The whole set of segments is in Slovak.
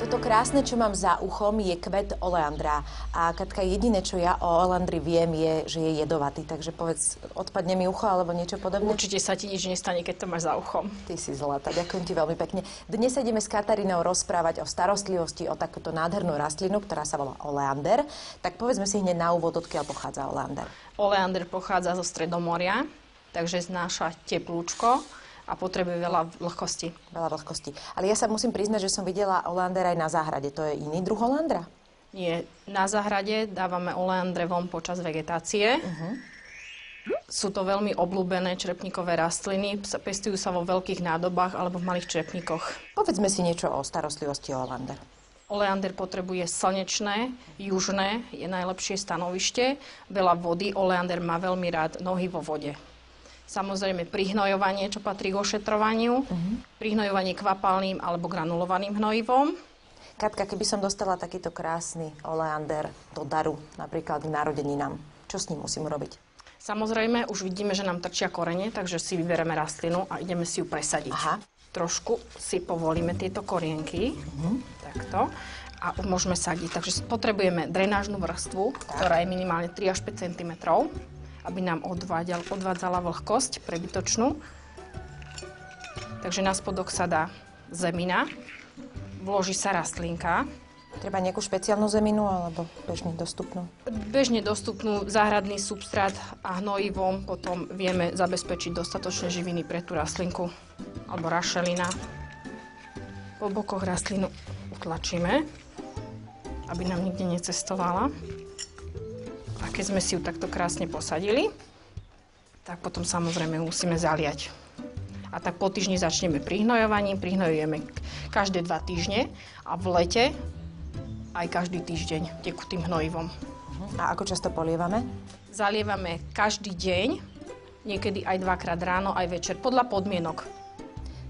Toto krásne, čo mám za uchom, je kvet oleandra. A Katka, jediné, čo ja o oleandri viem, je, že je jedovatý. Takže povedz, odpadne mi ucho alebo niečo podobné? Určite sa ti nič nestane, keď to máš za uchom. Ty si zlatá, ďakujem ti veľmi pekne. Dnes sa ideme s Katarínou rozprávať o starostlivosti o takúto nádhernú rastlinu, ktorá sa volá oleander. Tak povedzme si hneď na úvod, odkiaľ pochádza oleander. Oleander pochádza zo Stredomoria, takže znáša teplúčko a potrebuje veľa vlhkosti. Veľa vlhkosti. Ale ja sa musím priznať, že som videla oleander aj na záhrade. To je iný druh oleandra? Nie, na záhrade dávame oleandre von počas vegetácie. Sú to veľmi obľúbené črepníkové rastliny, pestujú sa vo veľkých nádobách alebo v malých črepníkoch. Povedzme si niečo o starostlivosti o oleander. Oleander potrebuje slnečné, južné, je najlepšie stanovište, veľa vody. Oleander má veľmi rád nohy vo vode. Samozrejme prihnojovanie, čo patrí k ošetrovaniu, prihnojovanie kvapalným alebo granulovaným hnojivom. Katka, keby som dostala takýto krásny oleander do daru, napríklad k narodeninám, čo s ním musím urobiť? Samozrejme, už vidíme, že nám trčia korene, takže si vyberieme rastlinu a ideme si ju presadiť. Aha. Trošku si povolíme tieto korienky, takto, a môžeme sadiť. Takže potrebujeme drenážnu vrstvu, ktorá je minimálne 3 až 5 cm, aby nám odvádzala vlhkosť prebytočnú. Takže na spodok sa dá zemina, vloží sa rastlinka. Treba nejakú špeciálnu zeminu alebo bežne dostupnú? Bežne dostupnú, záhradný substrát a hnojivom potom vieme zabezpečiť dostatočné živiny pre tú rastlinku alebo rašelina. Po bokoch rastlinu utlačíme, aby nám nikde necestovala. A keď sme si ju takto krásne posadili, tak potom samozrejme musíme zaliať. A tak po týždni začneme prihnojovaním. Prihnojujeme každé 2 týždne a v lete aj každý týždeň tekutým hnojivom. A ako často polievame? Zalievame každý deň, niekedy aj 2-krát ráno, aj večer, podľa podmienok.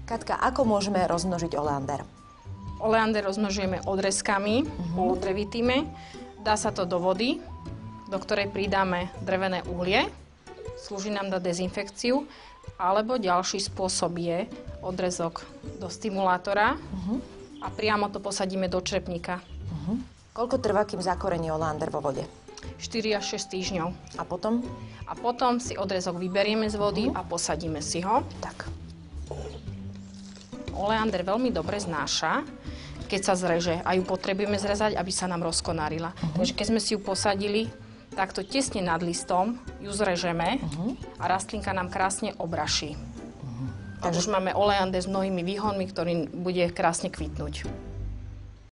Katka, ako môžeme rozmnožiť oleander? Oleander rozmnožujeme odrezkami, polodrevitými. Dá sa to do vody, do ktorej pridáme drevené uhlie. Slúži nám na dezinfekciu. Alebo ďalší spôsob je odrezok do stimulátora a priamo to posadíme do črepníka. Koľko trvá, kým zakorení oleander vo vode? 4 až 6 týždňov. A potom? A potom si odrezok vyberieme z vody a posadíme si ho. Tak. Oleander veľmi dobre znáša, keď sa zreže a ju potrebujeme zrezať, aby sa nám rozkonárila. Takže keď sme si ju posadili, takto tesne nad listom ju zrežeme a rastlinka nám krásne obraší. Takže už máme oleander s mnohými výhonmi, ktorý bude krásne kvitnúť.